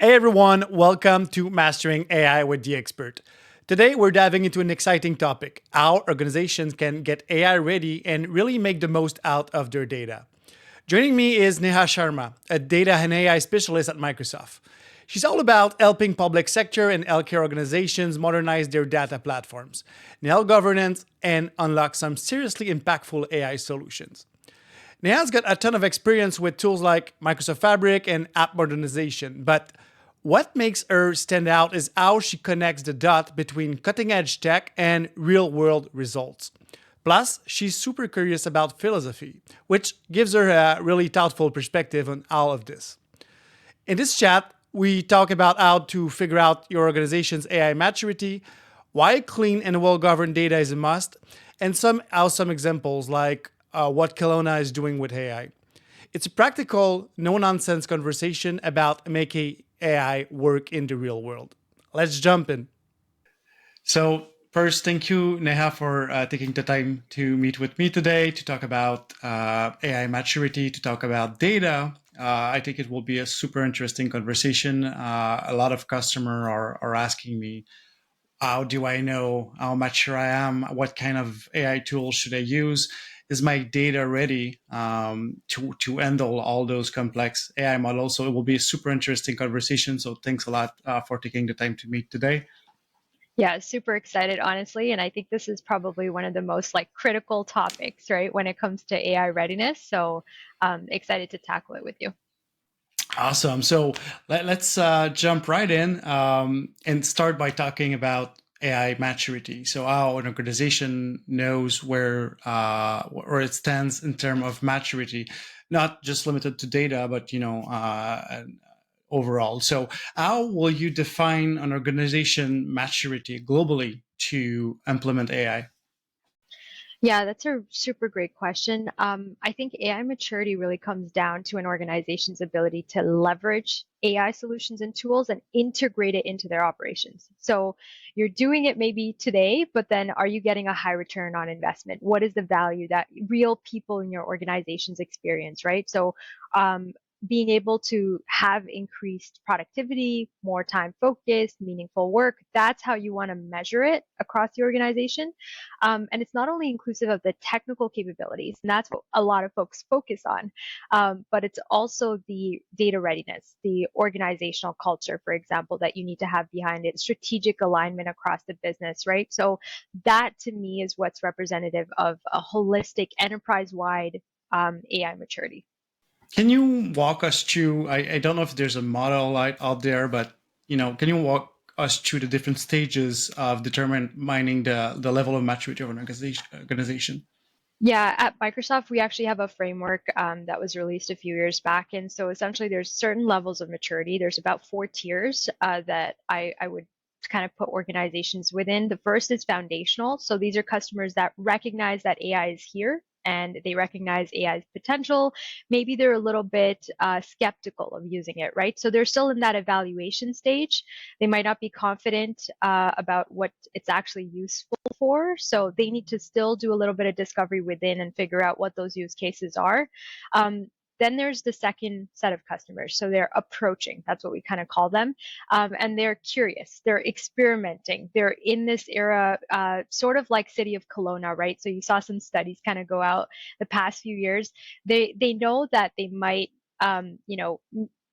Hey everyone, welcome to Mastering AI with the Expert. Today we're diving into an exciting topic how organizations can get AI ready and really make the most out of their data. Joining me is Neha Sharma, a data and AI specialist at Microsoft. She's all about helping public sector and healthcare organizations modernize their data platforms, nail governance, and unlock some seriously impactful AI solutions. Neha's got a ton of experience with tools like Microsoft Fabric and app modernization, but what makes her stand out is how she connects the dot between cutting edge tech and real world results. Plus, she's super curious about philosophy, which gives her a really thoughtful perspective on all of this. In this chat, we talk about how to figure out your organization's AI maturity, why clean and well governed data is a must, and some awesome examples like what Kelowna is doing with AI. It's a practical, no nonsense conversation about making AI work in the real world. Let's jump in. So, first, thank you, Neha, for taking the time to meet with me today to talk about AI maturity, to talk about data. I think it will be a super interesting conversation. A lot of customers are asking me, how do I know how mature I am? What kind of AI tools should I use? Is my data ready to handle all those complex AI models? So it will be a super interesting conversation. So thanks a lot for taking the time to meet today. Yeah, super excited, honestly. And I think this is probably one of the most critical topics, right, when it comes to AI readiness. So excited to tackle it with you. Awesome. So let's jump right in and start by talking about AI maturity. So how an organization knows where it stands in terms of maturity, not just limited to data, but overall. So how will you define an organization maturity globally to implement AI? Yeah, that's a super great question. I think AI maturity really comes down to an organization's ability to leverage AI solutions and tools and integrate it into their operations. So you're doing it maybe today, but then are you getting a high return on investment? What is the value that real people in your organizations experience, right? So being able to have increased productivity, more time focused, meaningful work, that's how you want to measure it across the organization. And it's not only inclusive of the technical capabilities, and that's what a lot of folks focus on, but it's also the data readiness, the organizational culture, for example, that you need to have behind it, strategic alignment across the business, right? So that to me is what's representative of a holistic enterprise wide AI maturity. Can you walk us through? I don't know if there's a model out there, but can you walk us through the different stages of determining the level of maturity of an organization? Yeah, at Microsoft, we actually have a framework that was released a few years back. And so essentially, there's certain levels of maturity. There's about four tiers that I would kind of put organizations within. The first is foundational. So these are customers that recognize that AI is here and they recognize AI's potential. Maybe they're a little bit skeptical of using it, right? So they're still in that evaluation stage. They might not be confident about what it's actually useful for. So they need to still do a little bit of discovery within and figure out what those use cases are. Then there's the second set of customers. So they're approaching, that's what we kind of call them. And they're curious, they're experimenting, they're in this era, sort of like City of Kelowna, right? So you saw some studies kind of go out the past few years. They know that they might,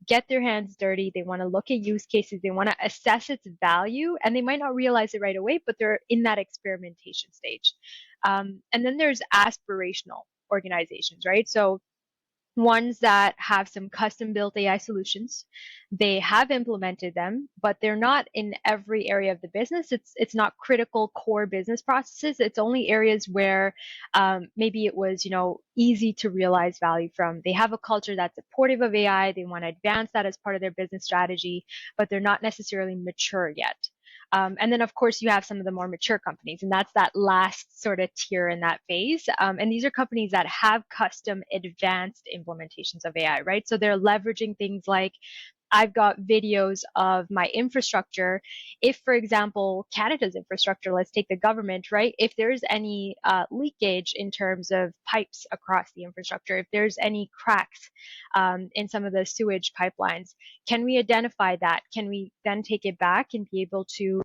get their hands dirty. They want to look at use cases. They want to assess its value, and they might not realize it right away, but they're in that experimentation stage. And then there's aspirational organizations, right? So ones that have some custom built AI solutions. They have implemented them, but they're not in every area of the business. It's not critical core business processes. It's only areas where maybe it was easy to realize value from. They have a culture that's supportive of AI. They want to advance that as part of their business strategy, but they're not necessarily mature yet. And then, of course, you have some of the more mature companies, and that's that last sort of tier in that phase. And these are companies that have custom advanced implementations of AI, right? So they're leveraging things like I've got videos of my infrastructure. If, for example, Canada's infrastructure, let's take the government, right? If there's any leakage in terms of pipes across the infrastructure, if there's any cracks in some of the sewage pipelines, can we identify that? Can we then take it back and be able to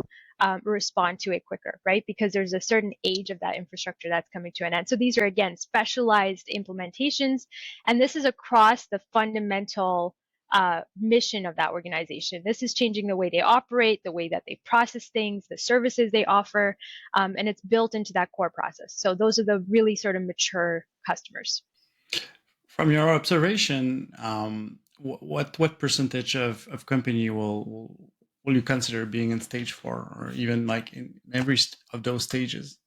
respond to it quicker, right? Because there's a certain age of that infrastructure that's coming to an end. So these are, again, specialized implementations. And this is across the fundamental mission of that organization. This is changing the way they operate, the way that they process things, the services they offer, and it's built into that core process. So those are the really sort of mature customers. From your observation, what percentage of company will you consider being in stage 4, or even like in every of those stages?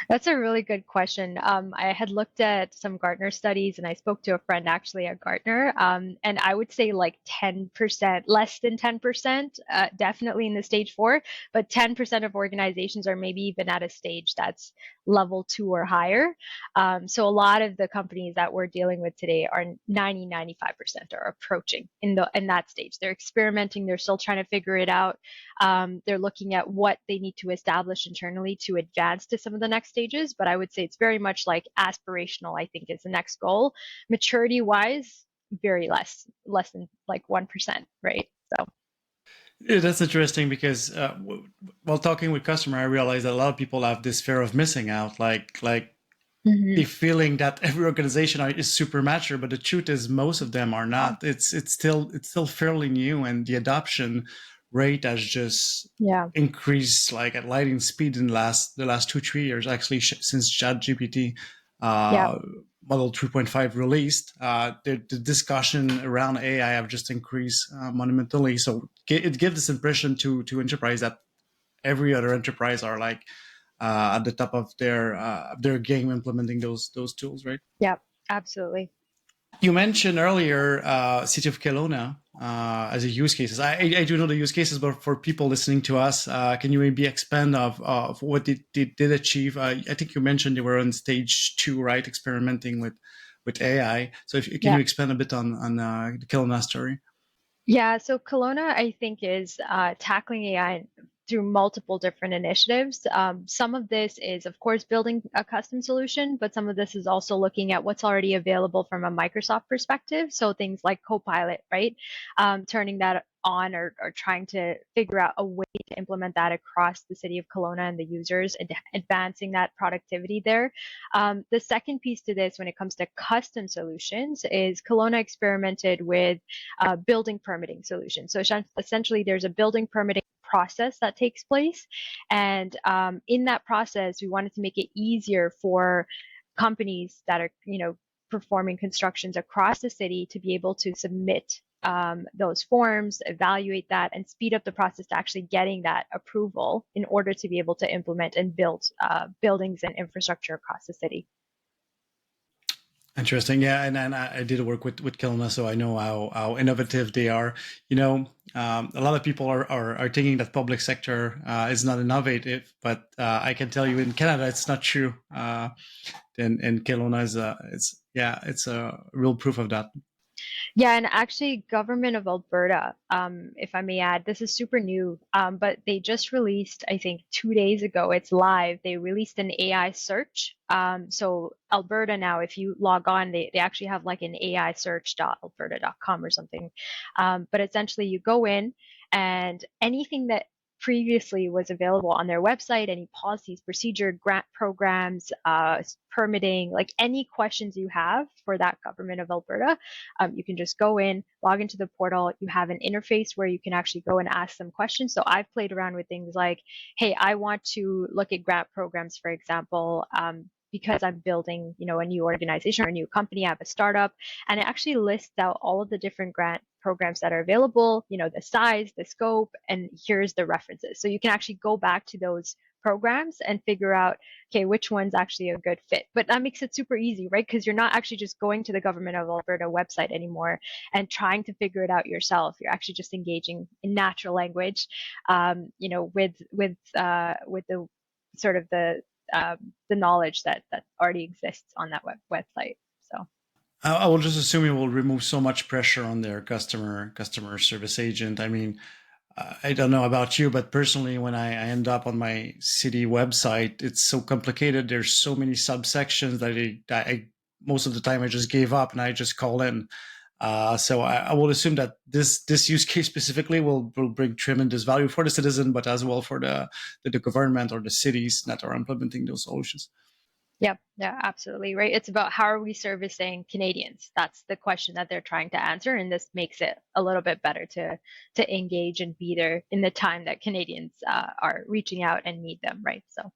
That's a really good question. I had looked at some Gartner studies and I spoke to a friend actually at Gartner, and I would say like 10%, less than 10%, definitely in the stage 4, but 10% of organizations are maybe even at a stage that's level 2 or higher. So a lot of the companies that we're dealing with today are 95% are approaching in that stage. They're experimenting, they're still trying to figure it out. They're looking at what they need to establish internally to advance to some of the next stages. But I would say it's very much like aspirational, I think, is the next goal. Maturity wise, very less than like 1%, right? So, Yeah, that's interesting because while talking with customer, I realized that a lot of people have this fear of missing out, like the mhm. feeling that every organization is super mature, but the truth is most of them are not. It's still fairly new, and the adoption rate has just Yeah, increased like at lightning speed in the last 2-3 years. Actually, since ChatGPT yeah, uh, Model 3.5 released, the discussion around AI have just increased monumentally. So it gives this impression to enterprise that every other enterprise are like at the top of their game implementing those tools, right? yeah, absolutely. You mentioned earlier City of Kelowna as a use cases. I do know the use cases, but for people listening to us, can you maybe expand of what they did achieve? I think you mentioned they were on stage 2, right, experimenting with AI. So if can Yeah. you expand a bit on the Kelowna story? Yeah, so Kelowna, I think, is tackling AI through multiple different initiatives. Some of this is, of course, building a custom solution, but some of this is also looking at what's already available from a Microsoft perspective. So things like Copilot, right? Turning that on or trying to figure out a way to implement that across the city of Kelowna and the users and advancing that productivity there. The second piece to this when it comes to custom solutions is Kelowna experimented with building permitting solution. So essentially, there's a building permitting process that takes place, and in that process, we wanted to make it easier for companies that are, performing constructions across the city to be able to submit those forms, evaluate that, and speed up the process to actually getting that approval in order to be able to implement and build buildings and infrastructure across the city. Interesting, yeah, and I did work with Kelowna, so I know how innovative they are. A lot of people are thinking that public sector is not innovative, but I can tell you in Canada it's not true. And Kelowna it's a real proof of that. Yeah, and actually, Government of Alberta, if I may add, this is super new, but they just released, I think, 2 days ago. It's live. They released an AI search. So Alberta now, if you log on, they actually have like an AI search.alberta.com or something. But essentially, you go in and anything that previously was available on their website, any policies, procedure, grant programs, permitting, like any questions you have for that Government of Alberta, you can just go in, log into the portal. You have an interface where you can actually go and ask some questions. So I've played around with things like, hey, I want to look at grant programs, for example. Because I'm building, a new organization or a new company, I have a startup, and it actually lists out all of the different grant programs that are available, the size, the scope, and here's the references. So you can actually go back to those programs and figure out, okay, which one's actually a good fit. But that makes it super easy, right? Because you're not actually just going to the Government of Alberta website anymore and trying to figure it out yourself. You're actually just engaging in natural language, with the sort of the knowledge that already exists on that website. So. I will just assume it will remove so much pressure on their customer service agent. I mean, I don't know about you, but personally, when I end up on my city website, it's so complicated. There's so many subsections that I most of the time I just gave up and I just call in. So I will assume that this use case specifically will bring tremendous value for the citizen, but as well for the government or the cities that are implementing those solutions. Yep, yeah, absolutely right. It's about how are we servicing Canadians? That's the question that they're trying to answer, and this makes it a little bit better to engage and be there in the time that Canadians are reaching out and need them, right? So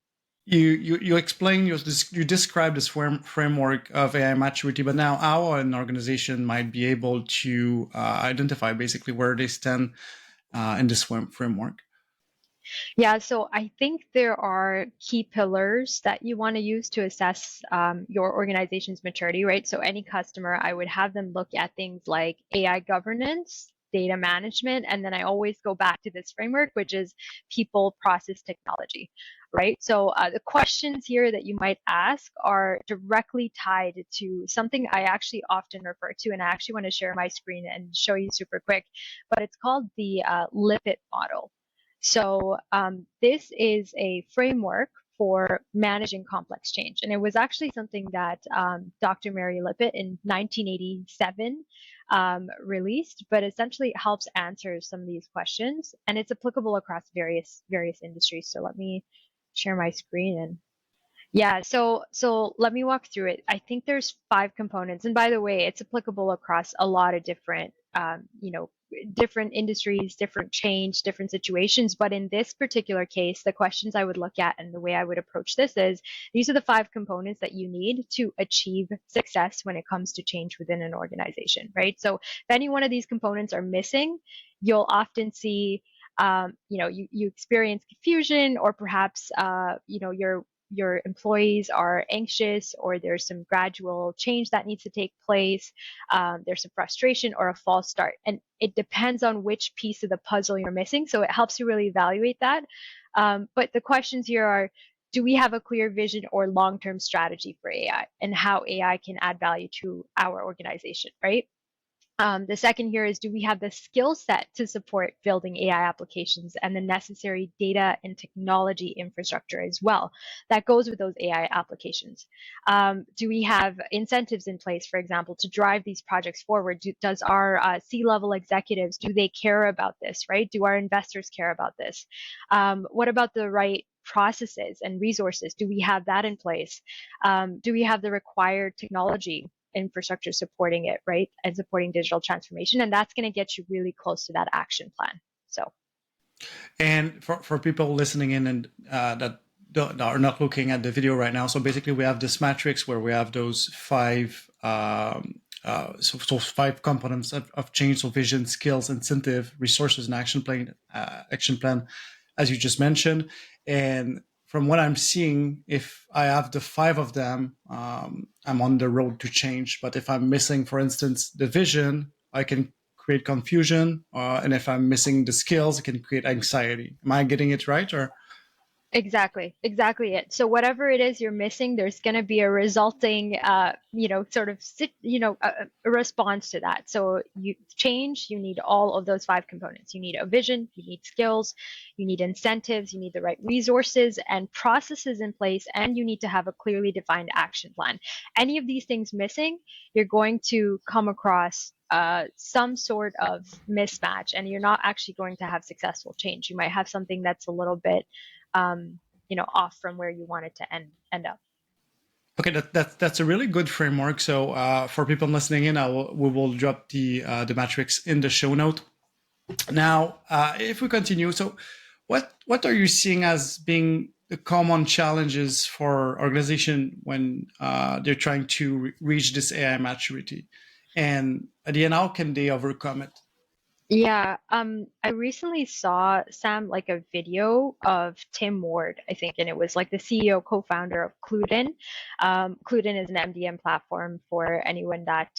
You explain you describe this framework of AI maturity, but now how an organization might be able to identify basically where they stand in this framework. yeah, so I think there are key pillars that you want to use to assess your organization's maturity, right? So any customer, I would have them look at things like AI governance, data management, and then I always go back to this framework, which is people, process, technology, right? So the questions here that you might ask are directly tied to something I actually often refer to, and I actually want to share my screen and show you super quick, but it's called the Lipit model. So this is a framework for managing complex change. And it was actually something that Dr. Mary Lippitt in 1987 released, but essentially it helps answer some of these questions, and it's applicable across various industries. So let me share my screen and yeah, so let me walk through it. I think there's five components, and by the way, it's applicable across a lot of different, different industries, different change, different situations. But in this particular case, the questions I would look at and the way I would approach this is these are the five components that you need to achieve success when it comes to change within an organization, right? So if any one of these components are missing, you'll often see you experience confusion or perhaps your employees are anxious or there's some gradual change that needs to take place. There's some frustration or a false start. And it depends on which piece of the puzzle you're missing. So it helps you really evaluate that. But the questions here are, do we have a clear vision or long-term strategy for AI and how AI can add value to our organization, right? The second here is, do we have the skill set to support building AI applications and the necessary data and technology infrastructure as well that goes with those AI applications? Do we have incentives in place, for example, to drive these projects forward? Does our C-level executives, do they care about this, right? Do our investors care about this? What about the right processes and resources? Do we have that in place? Do we have the required technology infrastructure supporting it, right? And supporting digital transformation. And that's going to get you really close to that action plan. So, And for people listening in and that are not looking at the video right now, so basically we have this matrix where we have those five so five components of change: so vision, skills, incentive, resources, and action plan, as you just mentioned. And from what I'm seeing, if I have the five of them, I'm on the road to change. But if I'm missing, for instance, the vision, I can create confusion, and if I'm missing the skills, it can create anxiety. Am I getting it right, or? exactly it. So whatever it is you're missing, there's going to be a resulting, sort of, a response to that. So you change, you need all of those five components. You need a vision, you need skills, you need incentives, you need the right resources and processes in place, and you need to have a clearly defined action plan. Any of these things missing, you're going to come across some sort of mismatch, and you're not actually going to have successful change. You might have something that's a little bit off from where you want it to end up. Okay, that's a really good framework. So for people listening in, we will drop the matrix in the show note. Now, if we continue, so what are you seeing as being the common challenges for organization when they're trying to reach this AI maturity, and at the end, how can they overcome it? Yeah, I recently saw Sam like a video of Tim Ward, I think, and it was like the CEO co-founder of Cluedin. Cluedin is an MDM platform for anyone that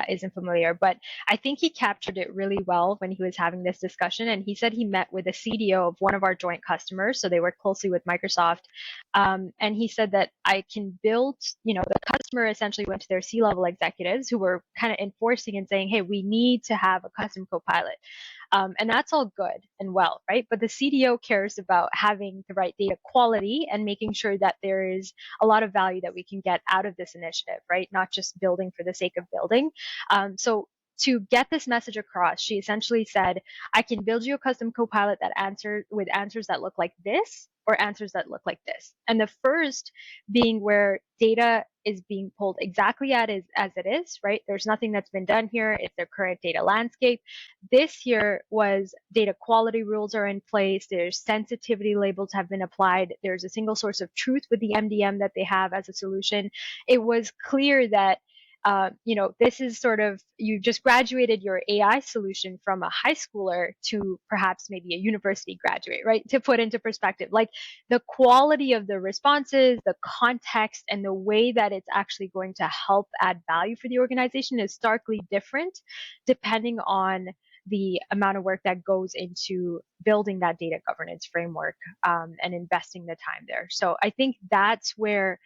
isn't familiar, but I think he captured it really well when he was having this discussion. And he said he met with a CDO of one of our joint customers, so they work closely with Microsoft. And he said that I can build, the customer essentially went to their C-level executives who were kind of enforcing and saying, hey, we need to have a custom copilot. And that's all good and well, right? But the CDO cares about having the right data quality and making sure that there is a lot of value that we can get out of this initiative, right? Not just building for the sake of building. So to get this message across, she essentially said, I can build you a custom copilot that answers with answers that look like this or answers that look like this. And the first being where data is being pulled exactly as it is, right? There's nothing that's been done here. It's their current data landscape. This here was data quality rules are in place. There's sensitivity labels have been applied. There's a single source of truth with the MDM that they have as a solution. It was clear that this is sort of, you just graduated your AI solution from a high schooler to perhaps maybe a university graduate, right? To put into perspective, like the quality of the responses, the context, and the way that it's actually going to help add value for the organization is starkly different depending on the amount of work that goes into building that data governance framework and investing the time there. So I think that's where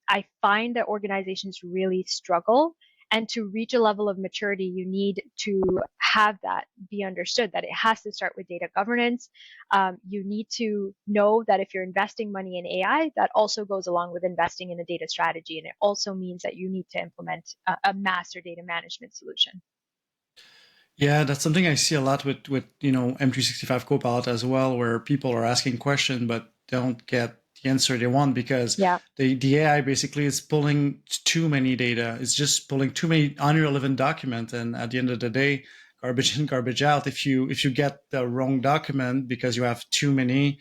I find that organizations really struggle. And to reach a level of maturity, you need to have that be understood that it has to start with data governance. You need to know that if you're investing money in AI, that also goes along with investing in a data strategy. And it also means that you need to implement a master data management solution. Yeah, that's something I see a lot with M365 Copilot as well, where people are asking questions but don't get the answer they want because Yeah, the AI basically is pulling too many data. It's just pulling too many unrelevant documents, and at the end of the day, garbage in, garbage out. If you get the wrong document because you have too many,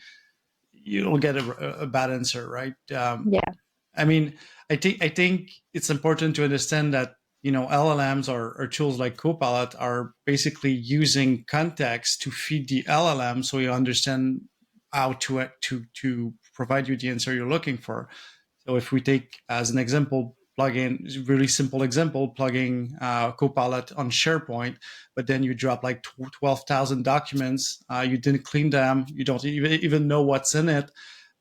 you'll get a bad answer, right? yeah, I mean, I think it's important to understand that LLMs or tools like Copilot are basically using context to feed the LLM, so you understand how to provide you the answer you're looking for. So if we take as an example, plugin, really simple example, plugging Copilot on SharePoint, but then you drop like 12,000 documents, you didn't clean them, you don't even know what's in it,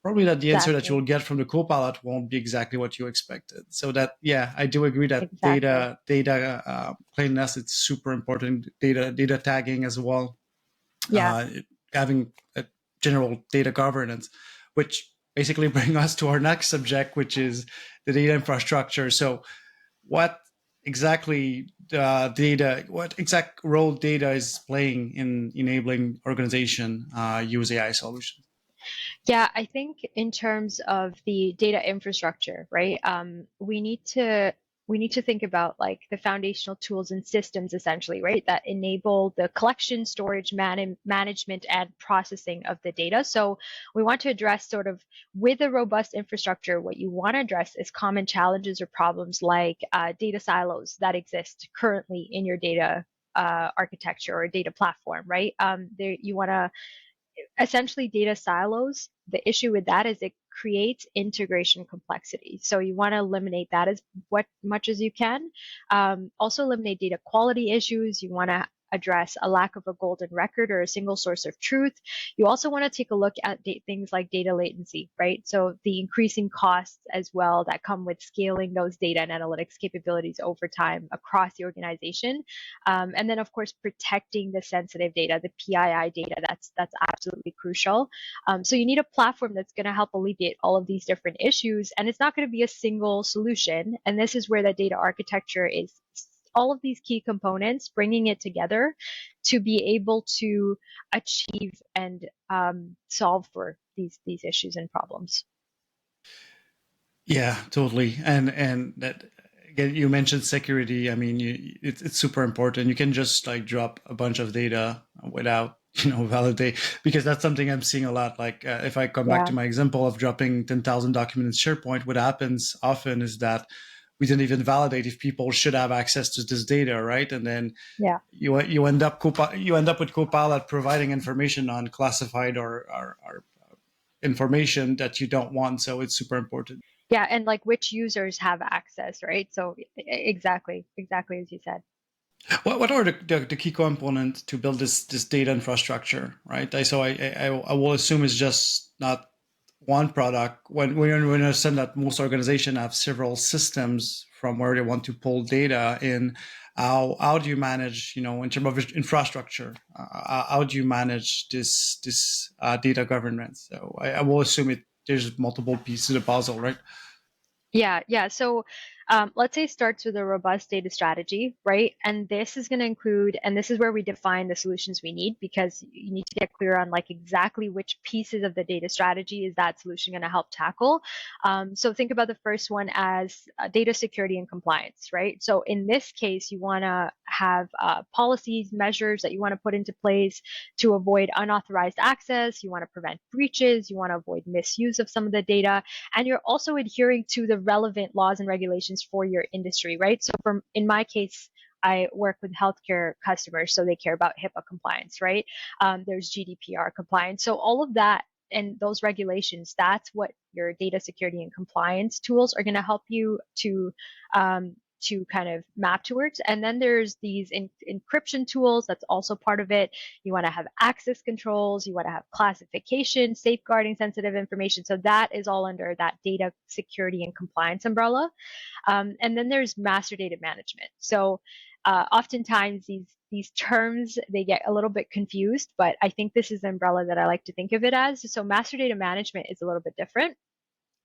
probably that the answer that exactly. you'll get from the Copilot won't be exactly what you expected. So that, yeah, I do agree that Exactly. data cleanliness, it's super important. Data tagging as well, Yeah. uh, having a general data governance, which basically bring us to our next subject, which is the data infrastructure. So what exactly what exact role data is playing in enabling organization use AI solutions? Yeah, I think in terms of the data infrastructure, right? We need to think about like the foundational tools and systems essentially, right? That enable the collection, storage, management, and processing of the data. So we want to address sort of with a robust infrastructure, what you want to address is common challenges or problems like data silos that exist currently in your data architecture or data platform, right? You want to essentially data silos. The issue with that is it creates integration complexity. So you want to eliminate that as what much as you can. Also eliminate data quality issues. You want to address a lack of a golden record or a single source of truth. You also want to take a look at things like data latency, right? So the increasing costs as well that come with scaling those data and analytics capabilities over time across the organization. And then, of course, protecting the sensitive data, the PII data, that's absolutely crucial. So you need a platform that's going to help alleviate all of these different issues, and it's not going to be a single solution. And this is where the data architecture is all of these key components, bringing it together to be able to achieve and solve for these issues and problems. Yeah, totally. And that again, you mentioned security. I mean, it's super important. You can just like drop a bunch of data without validate, because that's something I'm seeing a lot. Like if I come back Yeah, to my example of dropping 10,000 documents in SharePoint, what happens often is that we didn't even validate if people should have access to this data, right? And then Yeah. you end up with Copilot providing information on classified or information that you don't want. So it's super important. Yeah, and like which users have access, right? So exactly as you said. What are the key components to build this data infrastructure, right? I will assume it's just not one product. When we understand that most organizations have several systems from where they want to pull data in, how do you manage, in terms of infrastructure, how do you manage this data governance? So I will assume there's multiple pieces of the puzzle, right? Yeah. So let's say it starts with a robust data strategy, right? And this is going to include, and this is where we define the solutions we need, because you need to get clear on like exactly which pieces of the data strategy is that solution going to help tackle. So think about the first one as data security and compliance, right? So in this case, you want to have policies, measures that you want to put into place to avoid unauthorized access. You want to prevent breaches. You want to avoid misuse of some of the data, and you're also adhering to the relevant laws and regulations for your industry, right? So in my case, I work with healthcare customers, so they care about HIPAA compliance, right? There's GDPR compliance. So all of that and those regulations, that's what your data security and compliance tools are going to help you um, to kind of map towards. And then there's these encryption tools. That's also part of it. You want to have access controls. You want to have classification, safeguarding sensitive information. So that is all under that data security and compliance umbrella. And then there's master data management. So oftentimes these terms, they get a little bit confused, but I think this is the umbrella that I like to think of it as. So master data management is a little bit different.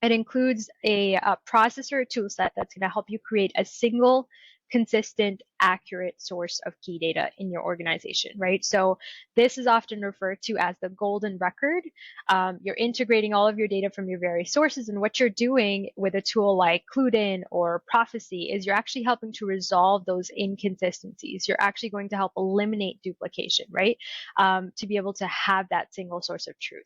It includes a processor toolset that's going to help you create a single, consistent, accurate source of key data in your organization, right? So this is often referred to as the golden record. You're integrating all of your data from your various sources, and what you're doing with a tool like Cluedin or Prophecy is you're actually helping to resolve those inconsistencies. You're actually going to help eliminate duplication, right? To be able to have that single source of truth.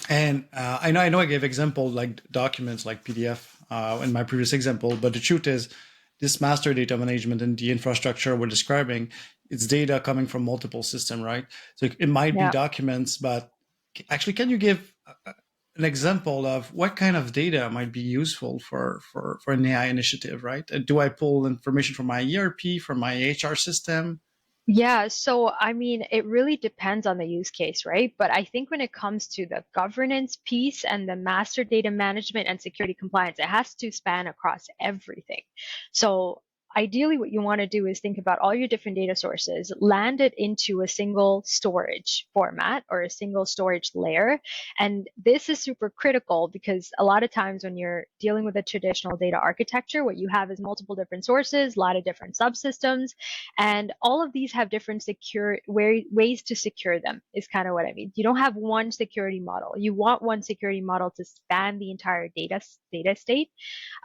And I know I gave example like documents like PDF in my previous example, but the truth is, this master data management and the infrastructure we're describing, it's data coming from multiple systems, right? So it might be Yeah. documents, but actually, can you give an example of what kind of data might be useful for an AI initiative, right? Do I pull information from my ERP, from my HR system? Yeah, so I mean, it really depends on the use case, right? But I think when it comes to the governance piece and the master data management and security compliance, it has to span across everything. So ideally, what you want to do is think about all your different data sources, land it into a single storage format or a single storage layer. And this is super critical because a lot of times when you're dealing with a traditional data architecture, what you have is multiple different sources, a lot of different subsystems, and all of these have different ways to secure them, is kind of what I mean. You don't have one security model. You want one security model to span the entire data state.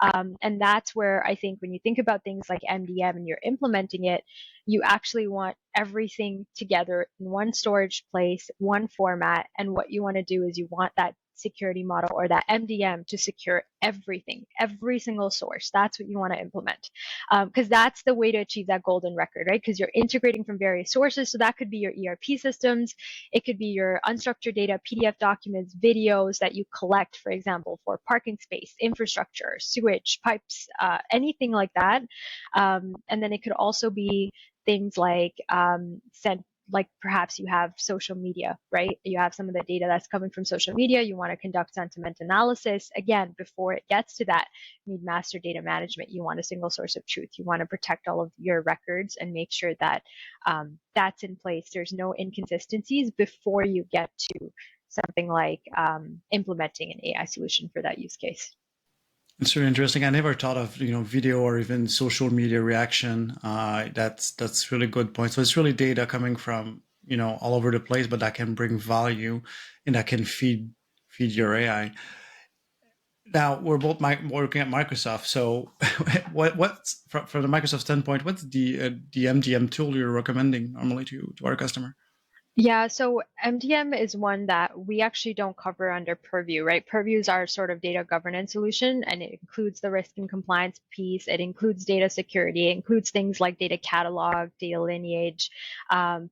And that's where I think when you think about things like MDM and you're implementing it, you actually want everything together in one storage place, one format. And what you want to do is you want that security model or that MDM to secure everything, every single source. That's what you want to implement. Because that's the way to achieve that golden record, right? Because you're integrating from various sources. So that could be your ERP systems, it could be your unstructured data, PDF documents, videos that you collect, for example, for parking space, infrastructure, sewage, pipes, anything like that. And then it could also be things like sent, like perhaps you have social media, right? You have some of the data that's coming from social media. You want to conduct sentiment analysis. Again, before it gets to that, you need master data management. You want a single source of truth. You want to protect all of your records and make sure that that's in place. There's no inconsistencies before you get to something like implementing an AI solution for that use case. It's really interesting. I never thought of video or even social media reaction. That's really good point. So it's really data coming from all over the place, but that can bring value and that can feed your AI. Now we're both working at Microsoft. So what's from the Microsoft standpoint? What's the MDM tool you're recommending normally to our customer? Yeah, so MDM is one that we actually don't cover under Purview, right? Purview is our sort of data governance solution, and it includes the risk and compliance piece. It includes data security. It includes things like data catalog, data lineage.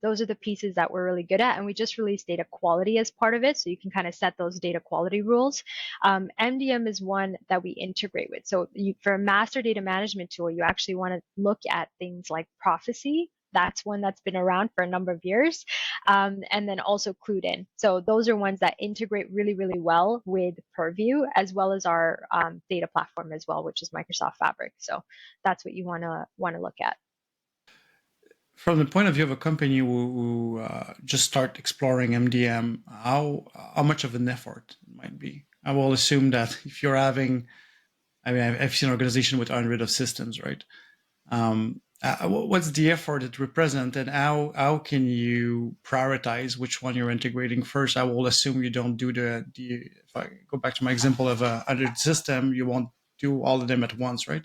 Those are the pieces that we're really good at, and we just released data quality as part of it, so you can kind of set those data quality rules. MDM is one that we integrate with. So for a master data management tool, you actually want to look at things like prophecy. That's one that's been around for a number of years, and then also clued in. So those are ones that integrate really, really well with Purview, as well as our data platform as well, which is Microsoft Fabric. So that's what you want to look at. From the point of view of a company who just start exploring MDM, how much of an effort it might be? I will assume that if you're having, I mean, I've seen an organization with hundreds of systems, right? What's the effort it represents, and how can you prioritize which one you're integrating first? I will assume you don't do the if I go back to my example of a hundred system, you won't do all of them at once, right?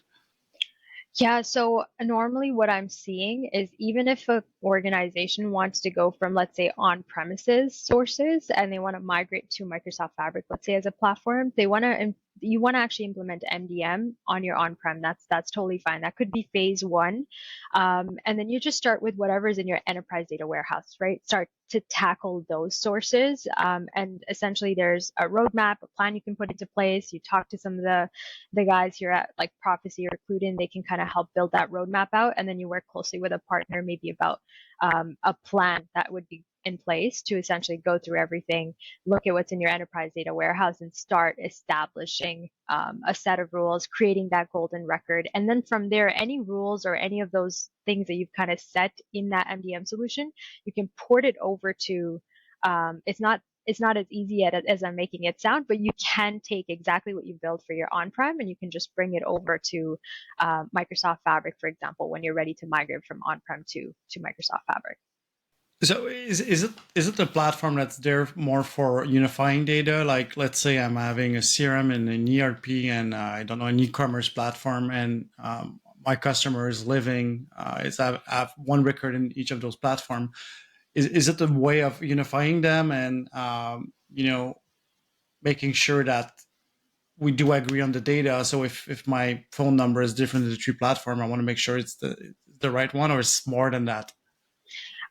Yeah, so normally what I'm seeing is even if an organization wants to go from, let's say, on-premises sources and they want to migrate to Microsoft Fabric, let's say as a platform, you want to actually implement MDM on your on-prem. That's totally fine. That could be phase one, and then you just start with whatever is in your enterprise data warehouse, right? Start to tackle those sources, and essentially there's a roadmap, a plan you can put into place. You talk to some of the guys here at like Prophecy or Clued, they can kind of help build that roadmap out. And then you work closely with a partner, maybe about a plan that would be in place to essentially go through everything, look at what's in your enterprise data warehouse, and start establishing a set of rules, creating that golden record. And then from there, any rules or any of those things that you've kind of set in that MDM solution, you can port it over to it's not as easy as I'm making it sound, but you can take exactly what you build for your on-prem and you can just bring it over to Microsoft Fabric, for example, when you're ready to migrate from on-prem to Microsoft Fabric. So is it a platform that's there more for unifying data? Like let's say I'm having a CRM and an ERP and I don't know an e-commerce platform, and my customer is living is have one record in each of those platforms. Is it a way of unifying them and making sure that we do agree on the data? So if my phone number is different in the three platform, I want to make sure it's the right one, or it's more than that.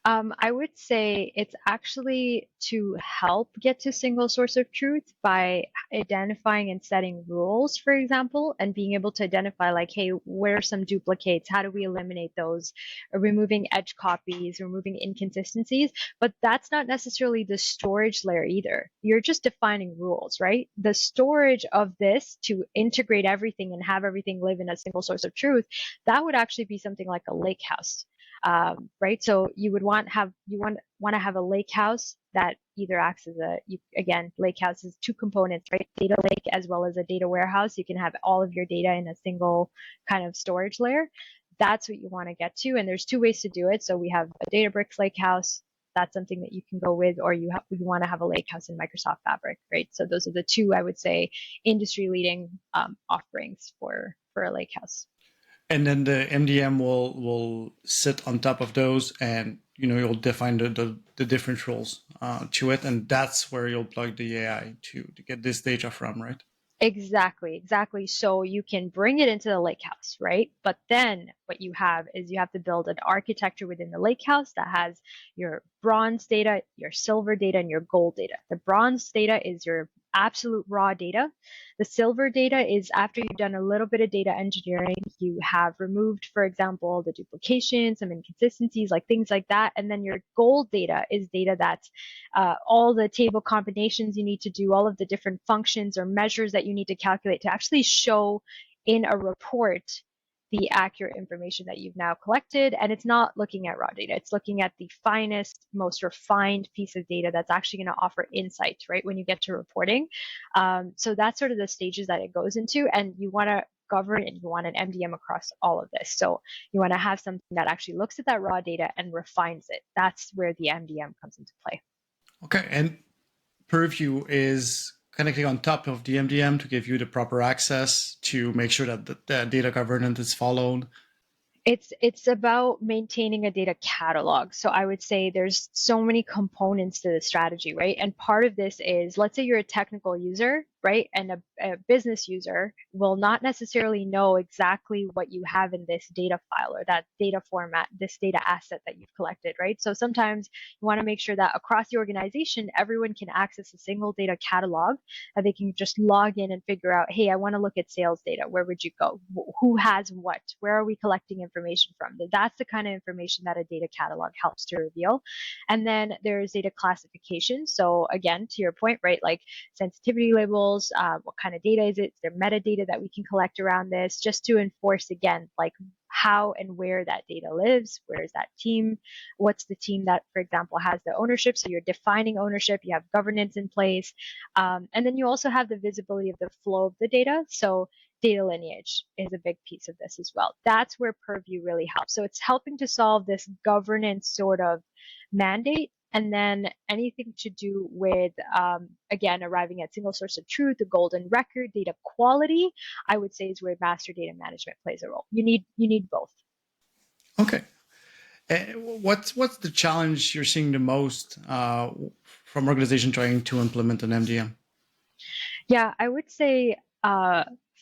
I would say it's actually to help get to single source of truth by identifying and setting rules, for example, and being able to identify like, hey, where are some duplicates? How do we eliminate those? Removing edge copies, removing inconsistencies. But that's not necessarily the storage layer either. You're just defining rules, right? The storage of this to integrate everything and have everything live in a single source of truth, that would actually be something like a lake house, right? So you would want to have a lake house that either acts as again, lake house is two components, right? Data lake as well as a data warehouse. You can have all of your data in a single kind of storage layer. That's what you want to get to, and there's two ways to do it. So we have a Databricks lake house. That's something that you can go with, or you want to have a lake house in Microsoft Fabric, right? So those are the two, I would say, industry leading offerings for a lake house. And then the MDM will sit on top of those, and you'll define the different roles to it, and that's where you'll plug the AI to get this data from, right? Exactly, exactly. So you can bring it into the lake house, right? But then what you have is you have to build an architecture within the lake house that has your bronze data, your silver data, and your gold data. The bronze data is your absolute raw data. The silver data is after you've done a little bit of data engineering, you have removed, for example, the duplication, some inconsistencies, like things like that. And then your gold data is data that's all the table combinations you need to do, all of the different functions or measures that you need to calculate to actually show in a report the accurate information that you've now collected. And it's not looking at raw data. It's looking at the finest, most refined piece of data that's actually going to offer insight, right? When you get to reporting. So that's sort of the stages that it goes into. And you want to govern and you want an MDM across all of this. So you want to have something that actually looks at that raw data and refines it. That's where the MDM comes into play. Okay, and Purview is connecting on top of the MDM to give you the proper access to make sure that the data governance is followed. It's about maintaining a data catalog. So I would say there's so many components to the strategy, right? And part of this is, let's say you're a technical user, right? And a business user will not necessarily know exactly what you have in this data file or that data format, this data asset that you've collected, right? So sometimes you want to make sure that across the organization, everyone can access a single data catalog, that they can just log in and figure out, hey, I want to look at sales data. Where would you go? Who has what? Where are we collecting information from? That's the kind of information that a data catalog helps to reveal. And then there's data classification. So again, to your point, right, like sensitivity labels, what kind of data is it? Is there metadata that we can collect around this, just to enforce, again, like how and where that data lives? Where is that team? What's the team that, for example, has the ownership? So you're defining ownership, you have governance in place. And then you also have the visibility of the flow of the data. So data lineage is a big piece of this as well. That's where Purview really helps. So it's helping to solve this governance sort of mandate. And then anything to do with, again, arriving at single source of truth, the golden record, data quality, I would say is where master data management plays a role. You need both. Okay. What's the challenge you're seeing the most from organization trying to implement an MDM? Yeah, I would say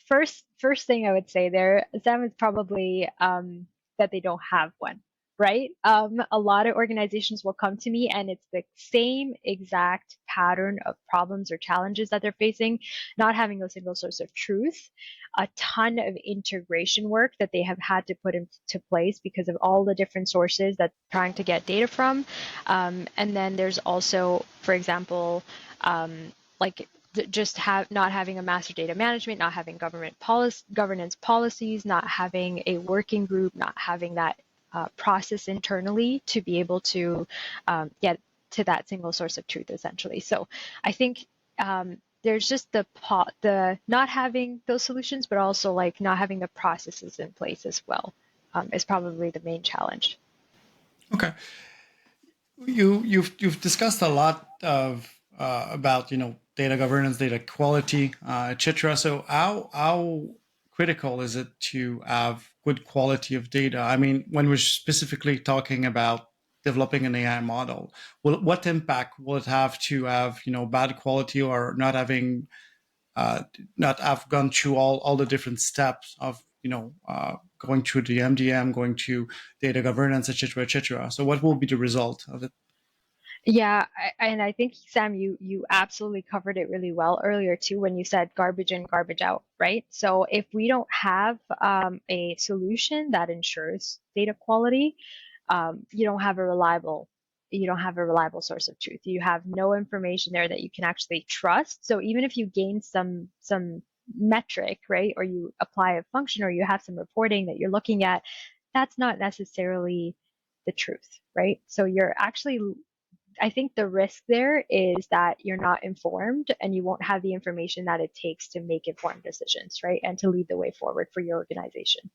first thing I would say there, Sam, is probably that they don't have one, right? A lot of organizations will come to me and it's the same exact pattern of problems or challenges that they're facing, not having a single source of truth, a ton of integration work that they have had to put into place because of all the different sources that they're trying to get data from. And then there's also, for example, like just not having a master data management, not having governance policies, not having a working group, not having that process internally to be able to get to that single source of truth, essentially. So I think there's just the not having those solutions, but also like not having the processes in place as well, is probably the main challenge. Okay. You've discussed a lot of about data governance, data quality, etc. So how critical is it to have good quality of data? I mean, when we're specifically talking about developing an AI model, what impact will it have to have bad quality or uh, not have gone through all the different steps of going through the MDM, going to data governance, etc., etc. So what will be the result of it? Yeah, and I think Sam, you absolutely covered it really well earlier too when you said garbage in, garbage out, right? So if we don't have a solution that ensures data quality, you don't have a reliable source of truth. You have no information there that you can actually trust. So even if you gain some metric, right, or you apply a function or you have some reporting that you're looking at, that's not necessarily the truth, right? So you're actually, I think the risk there is that you're not informed and you won't have the information that it takes to make informed decisions, right? And to lead the way forward for your organization.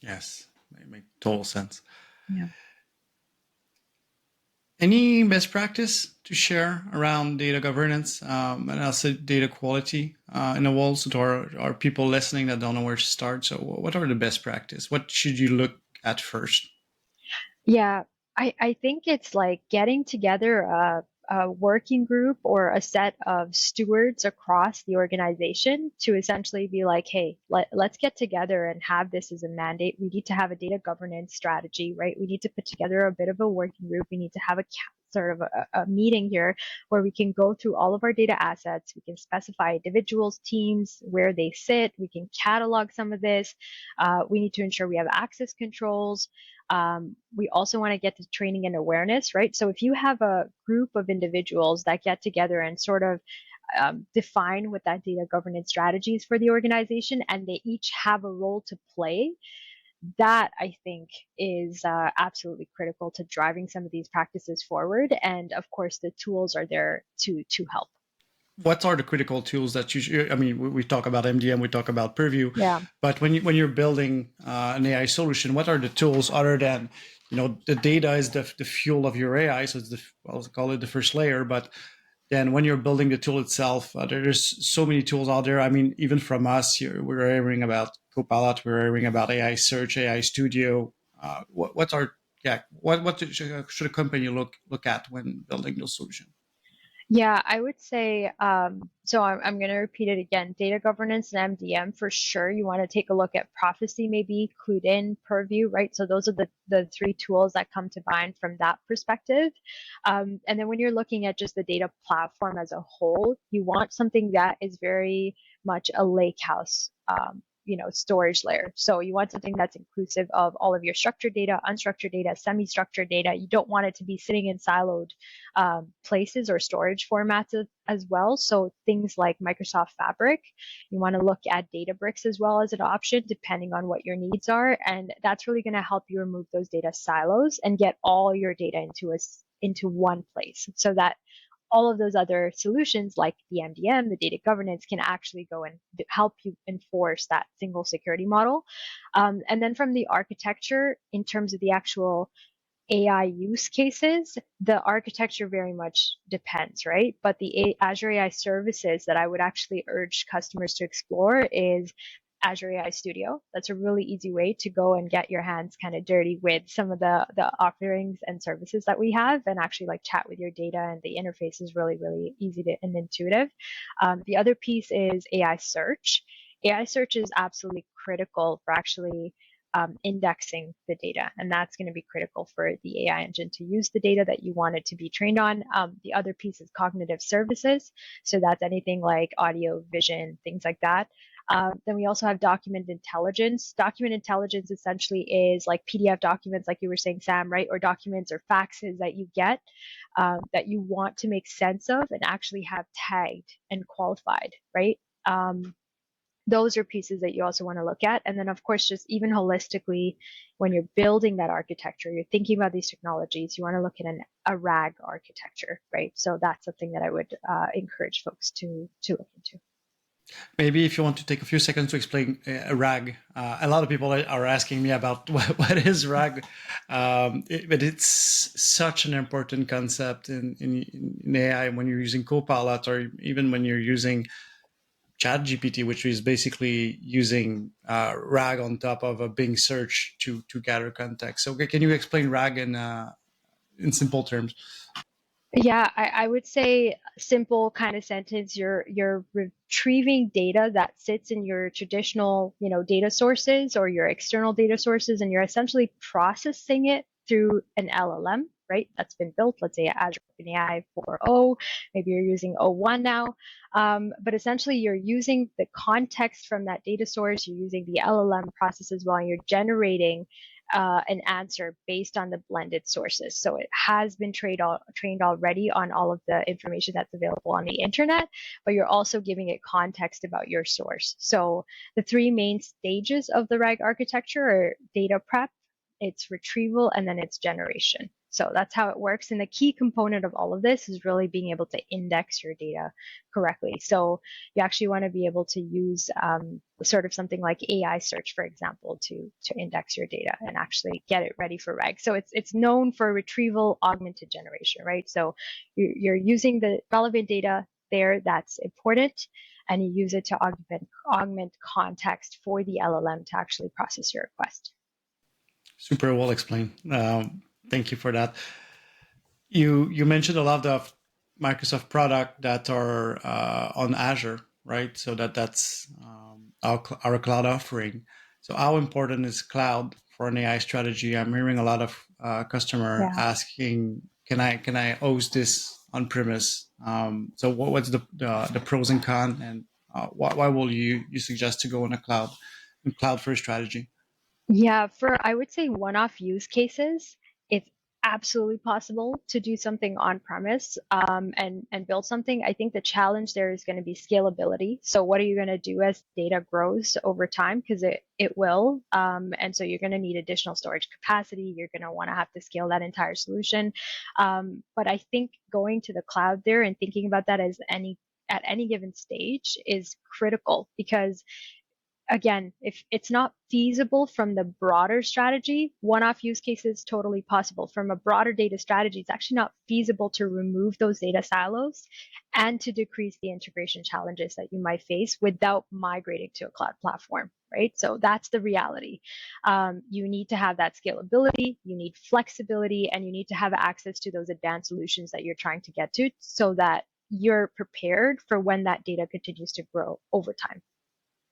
Yes, it makes total sense. Yeah. Any best practice to share around data governance and also data quality in the world? So to our people listening that don't know where to start. So what are the best practice? What should you look at first? Yeah, I think it's like getting together a working group or a set of stewards across the organization to essentially be like, hey, let's get together and have this as a mandate. We need to have a data governance strategy, right? We need to put together a bit of a working group. We need to have a sort of a meeting here where we can go through all of our data assets. We can specify individuals, teams, where they sit. We can catalog some of this. We need to ensure we have access controls. We also want to get to training and awareness, right? So if you have a group of individuals that get together and sort of define what that data governance strategy is for the organization, and they each have a role to play, that I think is absolutely critical to driving some of these practices forward. And of course, the tools are there to help. What are the critical tools that I mean, we talk about MDM, we talk about Purview, Yeah. but when you're building an AI solution, what are the tools other than the data is the fuel of your AI, so it's I'll call it the first layer, but then when you're building the tool itself, there's so many tools out there. I mean, even from us, we're hearing about Copilot, we're hearing about AI search, AI studio. What's our yeah? What should a company look at when building those solutions? Yeah, I would say, so I'm going to repeat it again. Data governance and MDM for sure. You want to take a look at prophecy, maybe clued in, purview, right? So those are the three tools that come to mind from that perspective. And then when you're looking at just the data platform as a whole, you want something that is very much a lake house. Storage layer. So you want something that's inclusive of all of your structured data, unstructured data, semi-structured data. You don't want it to be sitting in siloed places or storage formats as well. So things like Microsoft Fabric, you want to look at Databricks as well as an option, depending on what your needs are. And that's really going to help you remove those data silos and get all your data into one place so that all of those other solutions like the MDM, the data governance, can actually go and help you enforce that single security model. And then from the architecture, in terms of the actual AI use cases, the architecture very much depends, right? But the Azure AI services that I would actually urge customers to explore is Azure AI Studio. That's a really easy way to go and get your hands kind of dirty with some of the offerings and services that we have and actually like chat with your data. And the interface is really, really easy to, and intuitive. The other piece is AI search. AI search is absolutely critical for actually indexing the data. And that's going to be critical for the AI engine to use the data that you want it to be trained on. The other piece is cognitive services. So that's anything like audio, vision, things like that. Then we also have document intelligence. Document intelligence essentially is like PDF documents, like you were saying, Sam, right? Or documents or faxes that you get that you want to make sense of and actually have tagged and qualified, right? Those are pieces that you also want to look at. And then, of course, just even holistically, when you're building that architecture, you're thinking about these technologies, you want to look at a RAG architecture, right? So that's something that I would encourage folks to look into. Maybe if you want to take a few seconds to explain a RAG. A lot of people are asking me about what is RAG, but it's such an important concept in AI when you're using Copilot or even when you're using ChatGPT, which is basically using RAG on top of a Bing search to gather context. So, can you explain RAG in simple terms? Yeah, I would say simple kind of sentence. You're retrieving data that sits in your traditional, data sources or your external data sources, and you're essentially processing it through an LLM, right? That's been built. Let's say Azure OpenAI 4.0. Maybe you're using o1 now. But essentially, you're using the context from that data source. You're using the LLM process as well, and you're generating an answer based on the blended sources. So it has been trained already on all of the information that's available on the internet, but you're also giving it context about your source. So the three main stages of the RAG architecture are data prep, its retrieval, and then its generation. So that's how it works. And the key component of all of this is really being able to index your data correctly. So you actually want to be able to use sort of something like AI search, for example, to index your data and actually get it ready for RAG. So it's known for retrieval augmented generation, right? So you're using the relevant data there that's important, and you use it to augment context for the LLM to actually process your request. Super well explained. Thank you for that. You mentioned a lot of Microsoft product that are on Azure, right? So that's our cloud offering. So how important is cloud for an AI strategy? I'm hearing a lot of customer Yeah. asking, can I host this on premise? So what's the pros and cons, and why will you suggest to go on a cloud first strategy? Yeah, for I would say one-off use cases, it's absolutely possible to do something on premise and build something. I think the challenge there is going to be scalability. So what are you going to do as data grows over time? Because it will. And so you're going to need additional storage capacity. You're going to want to have to scale that entire solution. But I think going to the cloud there and thinking about that as at any given stage is critical because again, if it's not feasible from the broader strategy, one-off use cases totally possible. From a broader data strategy, it's actually not feasible to remove those data silos and to decrease the integration challenges that you might face without migrating to a cloud platform, right? So that's the reality. You need to have that scalability, you need flexibility, and you need to have access to those advanced solutions that you're trying to get to so that you're prepared for when that data continues to grow over time.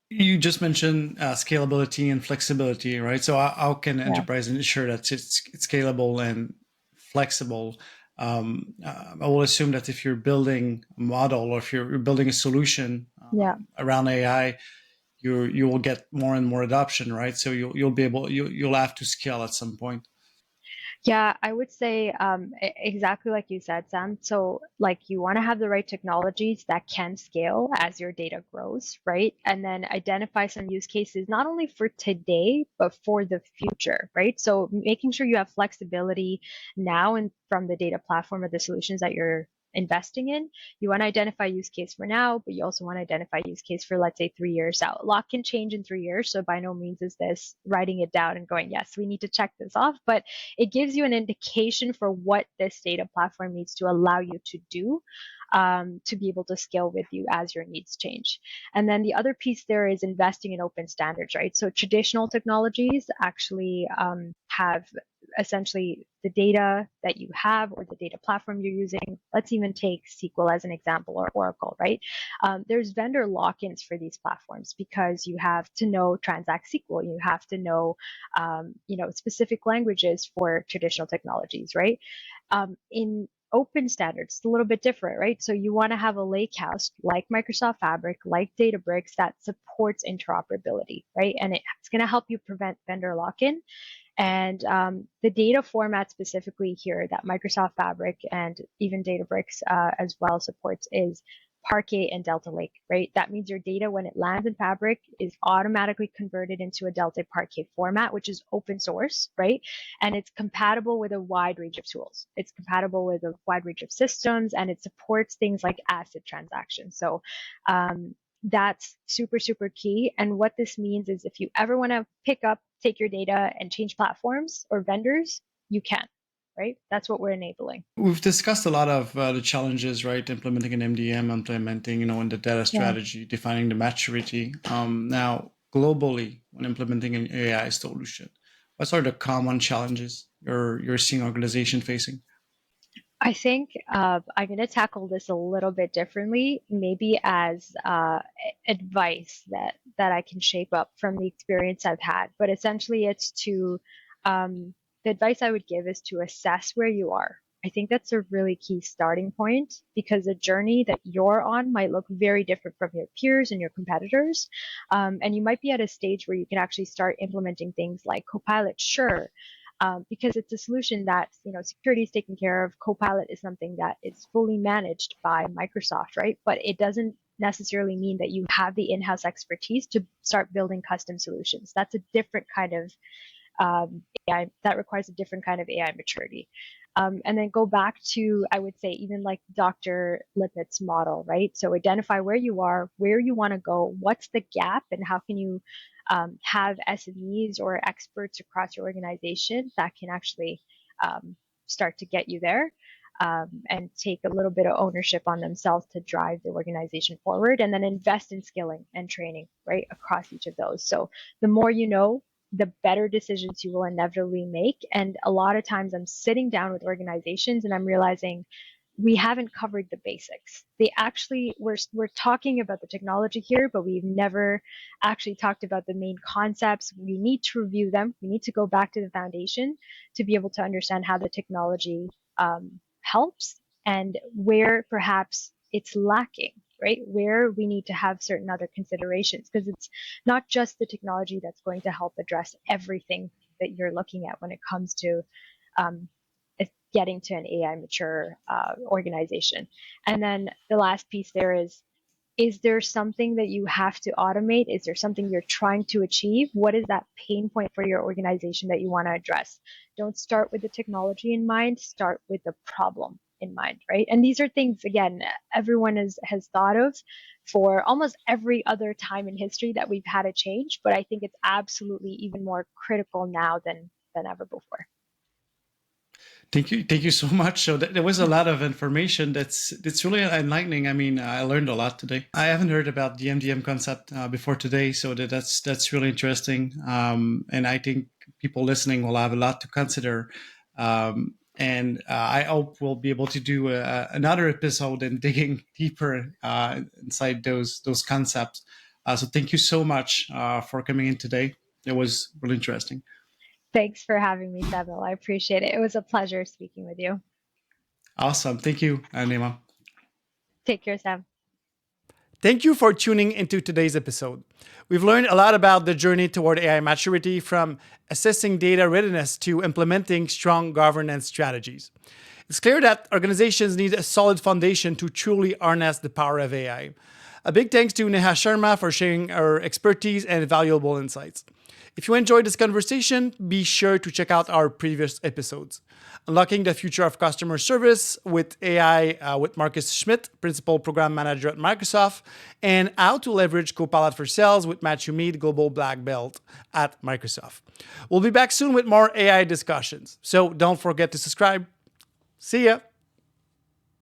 You just mentioned scalability and flexibility, right? So how can Yeah. enterprise ensure that it's scalable and flexible? I will assume that if you're building a model or if you're building a solution Yeah. around AI, you will get more and more adoption, right? So you'll be able you'll have to scale at some point. Yeah, I would say exactly like you said, Sam. So, like, you want to have the right technologies that can scale as your data grows, right? And then identify some use cases, not only for today, but for the future, right? So, making sure you have flexibility now and from the data platform or the solutions that you're investing in. You want to identify use case for now, but you also want to identify use case for, let's say, 3 years out. A lot can change in 3 years. So, by no means is this writing it down and going, yes, we need to check this off. But it gives you an indication for what this data platform needs to allow you to do to be able to scale with you as your needs change. And then the other piece there is investing in open standards, right? So traditional technologies actually have essentially the data that you have or the data platform you're using. Let's even take SQL as an example or Oracle, right? There's vendor lock-ins for these platforms because you have to know Transact SQL, you have to know, specific languages for traditional technologies, right? In open standards, it's a little bit different, right? So you want to have a lakehouse like Microsoft Fabric, like Databricks that supports interoperability, right? And it's going to help you prevent vendor lock-in. And the data format specifically here that Microsoft Fabric and even Databricks as well supports is Parquet and Delta Lake, right? That means your data, when it lands in Fabric, is automatically converted into a Delta Parquet format, which is open source, right? And it's compatible with a wide range of tools. It's compatible with a wide range of systems, and it supports things like ACID transactions. So that's super, super key. And what this means is if you ever want to take your data and change platforms or vendors, you can, right? That's what we're enabling. We've discussed a lot of the challenges, right? Implementing an MDM, implementing, in the data Yeah. strategy, defining the maturity. Now, globally, when implementing an AI solution, what are the common challenges you're seeing organization facing? I think I'm going to tackle this a little bit differently, maybe as advice that I can shape up from the experience I've had. But essentially, it's to the advice I would give is to assess where you are. I think that's a really key starting point because the journey that you're on might look very different from your peers and your competitors. And you might be at a stage where you can actually start implementing things like Copilot, sure, because it's a solution that security is taken care of. Copilot is something that is fully managed by Microsoft, right? But it doesn't necessarily mean that you have the in-house expertise to start building custom solutions. That's a different kind of AI that requires a different kind of AI maturity. And then go back to, I would say, even like Dr. Lippett's model, right? So identify where you are, where you want to go, what's the gap, and how can you have SMEs or experts across your organization that can actually start to get you there. And take a little bit of ownership on themselves to drive the organization forward, and then invest in skilling and training right across each of those. So the more you know, the better decisions you will inevitably make. And a lot of times I'm sitting down with organizations and I'm realizing we haven't covered the basics. They actually we're talking about the technology here, but we've never actually talked about the main concepts. We need to review them. We need to go back to the foundation to be able to understand how the technology helps and where perhaps it's lacking, right? Where we need to have certain other considerations, because it's not just the technology that's going to help address everything that you're looking at when it comes to um, getting to an AI mature organization. And then the last piece there is there something that you have to automate? Is there something you're trying to achieve? What is that pain point for your organization that you want to address? Don't start with the technology in mind, start with the problem. in mind, right? And these are things, again, everyone has thought of for almost every other time in history that we've had a change, but I think it's absolutely even more critical now than ever before. Thank you so much. So there was a lot of information that's really enlightening. I mean, I learned a lot today. I haven't heard about the MDM concept before today, so that's really interesting. And I think people listening will have a lot to consider. And I hope we'll be able to do another episode and digging deeper inside those concepts. So thank you so much for coming in today. It was really interesting. Thanks for having me, Samuel. I appreciate it. It was a pleasure speaking with you. Awesome. Thank you, Nima. Take care, Sam. Thank you for tuning into today's episode. We've learned a lot about the journey toward AI maturity, from assessing data readiness to implementing strong governance strategies. It's clear that organizations need a solid foundation to truly harness the power of AI. A big thanks to Neha Sharma for sharing her expertise and valuable insights. If you enjoyed this conversation, be sure to check out our previous episodes. Unlocking the Future of Customer Service with AI with Marcus Schmidt, Principal Program Manager at Microsoft, and How to Leverage Copilot for Sales with Matthew Mead, Global Black Belt at Microsoft. We'll be back soon with more AI discussions, so don't forget to subscribe. See ya!